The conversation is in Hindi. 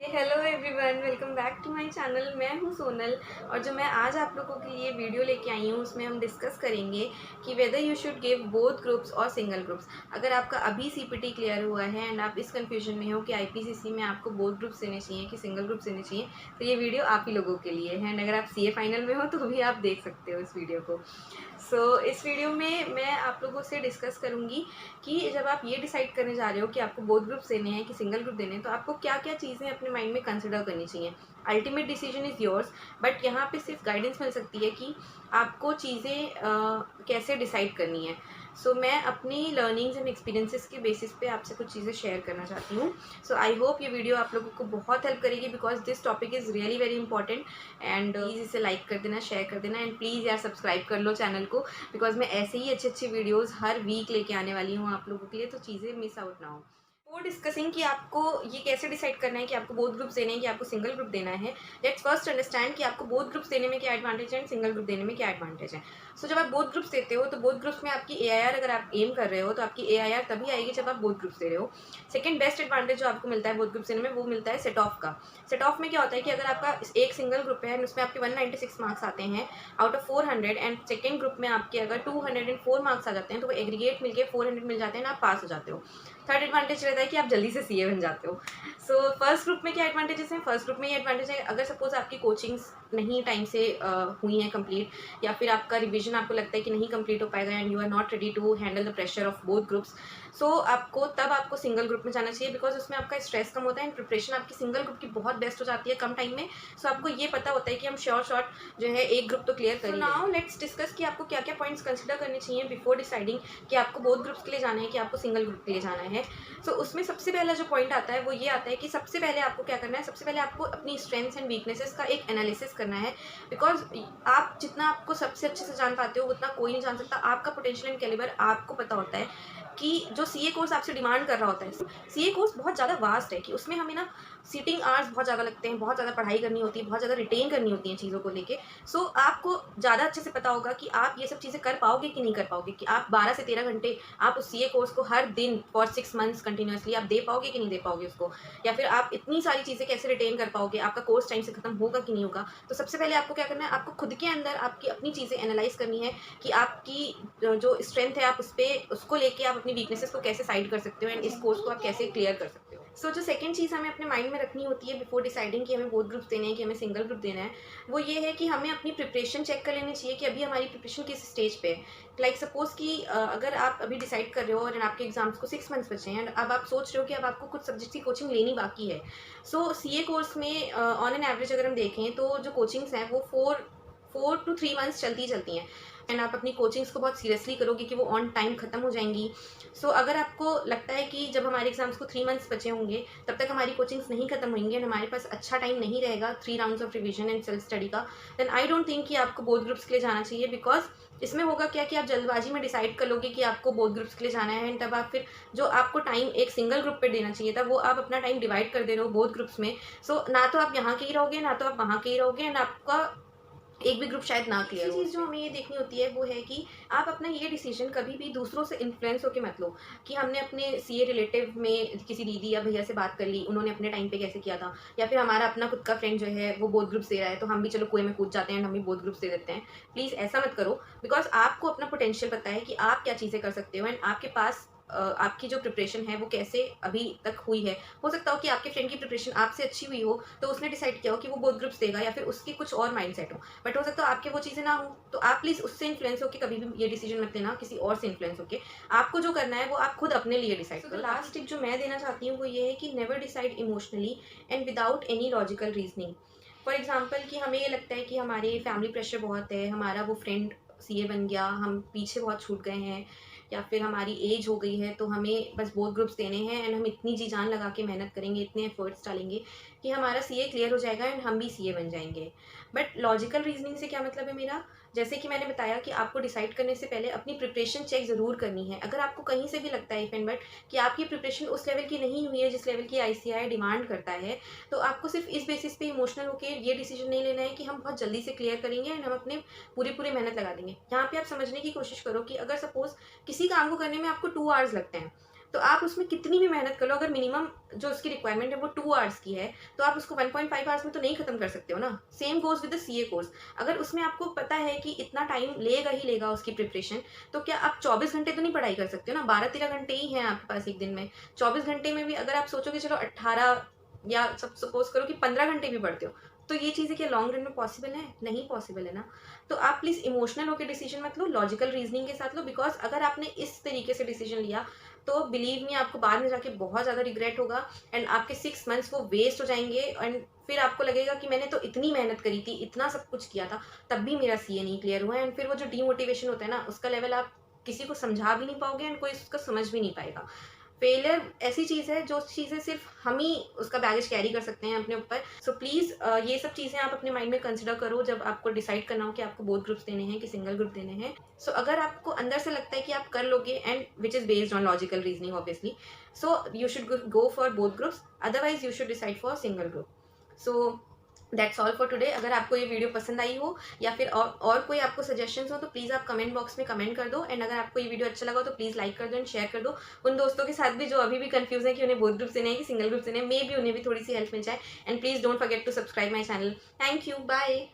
Hello everyone, welcome back to my channel. मैं हूं सोनल और जो मैं आज आप लोगों के लिए वीडियो लेके आई हूं उसमें हम डिस्कस करेंगे कि whether you should give both groups और सिंगल ग्रुप्स। अगर आपका अभी सीपीटी क्लियर हुआ है एंड आप इस कंफ्यूजन में हो कि आईपीसीसी में आपको बोथ ग्रुप्स देने चाहिए कि सिंगल ग्रुप्स देने चाहिए, तो ये वीडियो आप ही लोगों के लिए है। एंड अगर आप सीए फाइनल में हो तो भी आप देख सकते हो इस वीडियो को। इस वीडियो में मैं आप लोगों से डिस्कस करूंगी कि जब आप ये डिसाइड करने जा रहे हो कि आपको बोथ ग्रुप्स देने हैं कि सिंगल ग्रुप देने हैं, तो आपको क्या क्या चीज़ें अपने माइंड में कंसिडर करनी चाहिए। Ultimate decision is yours, but यहाँ पे सिर्फ गाइडेंस मिल सकती है कि आपको चीज़ें कैसे डिसाइड करनी है। मैं अपनी लर्निंग्स एंड एक्सपीरियंसेस के बेसिस पे आपसे कुछ चीज़ें शेयर करना चाहती हूँ। आई होप ये वीडियो आप लोगों को बहुत हेल्प करेगी because this topic is really very important. And please इसे लाइक कर देना, शेयर कर देना, एंड प्लीज़ यार सब्सक्राइब कर लो चैनल को, बिकॉज मैं ऐसे ही अच्छे अच्छे वीडियोज़ हर वीक लेके आने वाली हूँ आप लोगों के लिए, तो चीज़ें मिस आउट ना हो। वो डिस्कसिंग कि आपको ये कैसे डिसाइड करना है कि आपको बोथ ग्रुप्स देने हैं कि आपको सिंगल ग्रुप देना है। लेट्स फर्स्ट अंडरस्टैंड कि आपको बोथ ग्रुप्स देने में क्या एडवांटेज है एंड सिंगल ग्रुप देने में क्या एडवांटेज है। जब आप बोथ ग्रुप्स देते हो तो बोथ ग्रुप्स में आपकी एआईआर अगर आप एम कर रहे हो तो आपकी एआईआर तभी आएगी जब आप बोथ ग्रुप्स दे रहे हो। सेकंड बेस्ट एडवांटेज जो आपको मिलता है बोथ ग्रुप्स देने में वो मिलता है सेट ऑफ का। सेट ऑफ में क्या होता है कि अगर आपका एक सिंगल ग्रुप है एंड उसमें आपके 196 मार्क्स आते हैं out of 400, and second group में आपके अगर 204 मार्क्स आ जाते हैं तो वो एग्रीगेट मिलके 400 मिल जाते हैं ना, आप पास हो जाते हो। थर्ड एडवांटेज रहता है कि आप जल्दी से सीए बन जाते हो। फर्स्ट ग्रुप में क्या एडवांटेजेस हैं? फर्स्ट ग्रुप में ये एडवांटेज है, अगर सपोज आपकी कोचिंग्स नहीं टाइम से हुई हैं कंप्लीट, या फिर आपका रिवीजन आपको लगता है कि नहीं कंप्लीट हो पाएगा and you are not ready to handle the pressure of both groups, आपको सिंगल ग्रुप में जाना चाहिए बिकॉज उसमें आपका स्ट्रेस कम होता है एंड प्रिपरेशन आपकी सिंगल ग्रुप की बहुत बेस्ट हो जाती है कम टाइम में। आपको ये पता होता है कि हम शॉर्ट जो है एक ग्रुप तो क्लियर करेंगे। नाउ लेट्स डिस्कस कि आपको क्या क्या पॉइंट्स कंसिडर करने चाहिए बिफोर डिसाइडिंग कि आपको बोथ ग्रुप्स के लिए जाना है कि आपको सिंगल ग्रुप के लिए जाना है। उसमें सबसे पहला जो पॉइंट आता है वो ये आता है कि सबसे पहले आपको क्या करना है, सबसे पहले आपको अपनी स्ट्रेंथ्स एंड वीकनेसेस का एक एनालिसिस करना है। बिकॉज आप जितना आपको सबसे अच्छे से जान पाते हो उतना कोई नहीं जान सकता। आपका पोटेंशियल एंड कैलिबर आपको पता होता है कि जो सीए कोर्स आपसे डिमांड कर रहा होता है, सीए कोर्स बहुत ज़्यादा वास्ट है कि उसमें हमें ना सीटिंग आवर्स बहुत ज़्यादा लगते हैं, बहुत ज़्यादा पढ़ाई करनी होती है, बहुत ज़्यादा रिटेन करनी होती है चीज़ों को लेके। आपको ज़्यादा अच्छे से पता होगा कि आप ये सब चीज़ें कर पाओगे कि नहीं कर पाओगे, कि आप 12 से 13 घंटे आप उस सीए कोर्स को हर दिन फॉर 6 मंथ्स कंटिन्यूसली आप दे पाओगे कि नहीं दे पाओगे उसको, या फिर आप इतनी सारी चीज़ें कैसे रिटेन कर पाओगे, आपका कोर्स टाइम से खत्म होगा कि नहीं होगा। सबसे पहले आपको क्या करना है, आपको खुद के अंदर आपकी अपनी चीज़ें एनालाइज करनी है कि आपकी जो स्ट्रेंथ है आप उसको लेके आप अपनी वीकनेसेस को कैसे साइड कर सकते हो एंड इस कोर्स को आप कैसे क्लियर कर सकते हो। जो सेकंड चीज़ हमें अपने माइंड में रखनी होती है बिफोर डिसाइडिंग कि हमें बोथ ग्रुप्स देने हैं कि हमें सिंगल ग्रुप देना है, वो ये है कि हमें अपनी प्रिपरेशन चेक कर लेनी चाहिए कि अभी हमारी प्रिपरेशन किस स्टेज पे है। लाइक सपोज कि अगर आप अभी डिसाइड कर रहे हो और आपके एग्जाम्स को 6 मंथ्स बचे हैं, अब आप सोच रहे हो कि अब आपको कुछ सब्जेक्ट की कोचिंग लेनी बाकी है। सीए कोर्स में ऑन एन एवरेज अगर हम देखें तो जो कोचिंग्स हैं वो 4 to 3 मंथ्स चलती हैं एंड आप अपनी कोचिंग्स को बहुत सीरियसली करोगे कि वो ऑन टाइम खत्म हो जाएंगी। अगर आपको लगता है कि जब हमारे एग्जाम्स को 3 मंथ्स बचे होंगे तब तक हमारी कोचिंग्स नहीं खत्म होंगी एंड हमारे पास अच्छा टाइम नहीं रहेगा 3 rounds of revision and self study का, देन आई डोंट थिंक कि आपको बोथ ग्रुप्स के लिए जाना चाहिए। बिकॉज इसमें होगा क्या कि आप जल्दबाजी में डिसाइड कर लोगे कि आपको बोथ ग्रुप्स के लिए जाना है एंड तब आप फिर जो आपको टाइम एक सिंगल ग्रुप पे देना चाहिए था वो आप अपना टाइम डिवाइड कर दे रहे हो बोथ ग्रुप्स में। ना तो आप यहाँ के ही रहोगे ना तो आप वहाँ के ही रहोगे एंड आपका एक भी ग्रुप शायद ना क्लियर हो। चीज़ जो हमें ये देखनी होती है वो है कि आप अपना ये डिसीजन कभी भी दूसरों से इन्फ्लुएंस होकर मत लो कि हमने अपने सीए रिलेटिव में किसी दीदी या भैया से बात कर ली, उन्होंने अपने टाइम पे कैसे किया था, या फिर हमारा अपना खुद का फ्रेंड जो है वो बोथ ग्रुप्स दे रहा है तो हम भी चलो कुएं में कूद जाते हैं, हम भी बोथ ग्रुप्स दे देते हैं। प्लीज़ ऐसा मत करो बिकॉज आपको अपना पोटेंशियल पता है कि आप क्या चीज़ें कर सकते हो एंड आपके पास आपकी जो प्रिपरेशन है वो कैसे अभी तक हुई है। हो सकता हो कि आपके फ्रेंड की प्रिपरेशन आपसे अच्छी हुई हो तो उसने डिसाइड किया हो कि वो बोथ ग्रुप्स देगा, या फिर उसकी कुछ और माइंडसेट हो, बट हो सकता है आपके वो चीज़ें ना हो। तो आप प्लीज़ उससे इन्फ्लुएंस होकर कभी भी ये डिसीजन मत लेना किसी और से इन्फ्लुएंस होकर। आपको जो करना है वो आप खुद अपने लिए डिसाइड करो। लास्ट टिप जो मैं देना चाहती हूँ वो ये है कि never decide emotionally and without any logical reasoning. For example कि हमें ये लगता है कि हमारे फैमिली प्रेशर बहुत है, हमारा वो फ्रेंड सीए बन गया, हम पीछे बहुत छूट गए हैं, या फिर हमारी एज हो गई है तो हमें बस बोथ ग्रुप्स देने हैं एंड हम इतनी जी जान लगा के मेहनत करेंगे, इतने एफर्ट्स डालेंगे कि हमारा सीए क्लियर हो जाएगा एंड हम भी सीए बन जाएंगे। बट लॉजिकल रीजनिंग से क्या मतलब है मेरा, जैसे कि मैंने बताया कि आपको डिसाइड करने से पहले अपनी प्रिपरेशन चेक ज़रूर करनी है। अगर आपको कहीं से भी लगता है इफ एंड बट कि आपकी प्रिपरेशन उस लेवल की नहीं हुई है जिस लेवल की आईसीएआई डिमांड करता है, तो आपको सिर्फ इस बेसिस पे इमोशनल होकर ये डिसीजन नहीं लेना है कि हम बहुत जल्दी से क्लियर करेंगे एंड हम अपने पूरी पूरी मेहनत लगा देंगे। यहाँ पे आप समझने की कोशिश करो कि अगर सपोज किसी काम को करने में आपको 2 आवर्स लगते हैं तो आप उसमें कितनी भी मेहनत कर लो, अगर मिनिमम जो उसकी रिक्वायरमेंट है वो 2 आवर्स की है, तो आप उसको 1.5 आवर्स में तो नहीं खत्म कर सकते हो ना। Same goes with the CA course. अगर उसमें आपको पता है कि इतना टाइम लेगा ही लेगा उसकी प्रिपरेशन, तो क्या आप 24 घंटे तो नहीं पढ़ाई कर सकते हो ना, 12-13 घंटे ही हैं आपके पास एक दिन में। 24 घंटे में भी अगर आप सोचोगे चलो 18 या सब सपोज करो कि 15 घंटे भी पढ़ते हो, तो ये चीज़ें क्या लॉन्ग रन में पॉसिबल है? नहीं पॉसिबल है ना। तो आप प्लीज़ इमोशनल होकर डिसीजन मत लो, लॉजिकल रीजनिंग के साथ लो। बिकॉज अगर आपने इस तरीके से डिसीजन लिया तो बिलीव मी आपको बाद में जाके बहुत ज़्यादा रिग्रेट होगा, एंड आपके 6 मंथ्स वो वेस्ट हो जाएंगे, एंड फिर आपको लगेगा कि मैंने तो इतनी मेहनत करी थी, इतना सब कुछ किया था, तब भी मेरा सीए नहीं क्लियर हुआ। एंड फिर वो जो डीमोटिवेशन होता है ना, उसका लेवल आप किसी को समझा भी नहीं पाओगे, एंड कोई उसका समझ भी नहीं पाएगा। फेलियर ऐसी चीज़ है जो चीज़ें सिर्फ हम ही उसका बैगेज कैरी कर सकते हैं अपने ऊपर। सो प्लीज़ ये सब चीज़ें आप अपने माइंड में कंसिडर करो जब आपको डिसाइड करना हो कि आपको बोथ ग्रुप्स देने हैं कि सिंगल ग्रुप देने हैं। सो अगर आपको अंदर से लगता है कि आप कर लोगे, and which is based on logical reasoning obviously, so you should go for both groups, otherwise you should decide for single group. So that's all for today. अगर आपको ये वीडियो पसंद आई हो या फिर और कोई आपको सजेशंस हो तो प्लीज़ आप कमेंट बॉक्स में कमेंट कर दो, एंड अगर आपको ये वीडियो अच्छा लगा हो तो प्लीज़ लाइक कर दो एंड शेयर कर दो उन दोस्तों के साथ भी जो अभी भी कंफ्यूज है कि उन्हें बोथ ग्रुप्स देने हैं कि सिंगल ग्रुप्स देने हैं। मे भी उन्हें भी थोड़ी सी हेल्प मिल जाए, and please don't forget to subscribe my channel. Thank you, bye.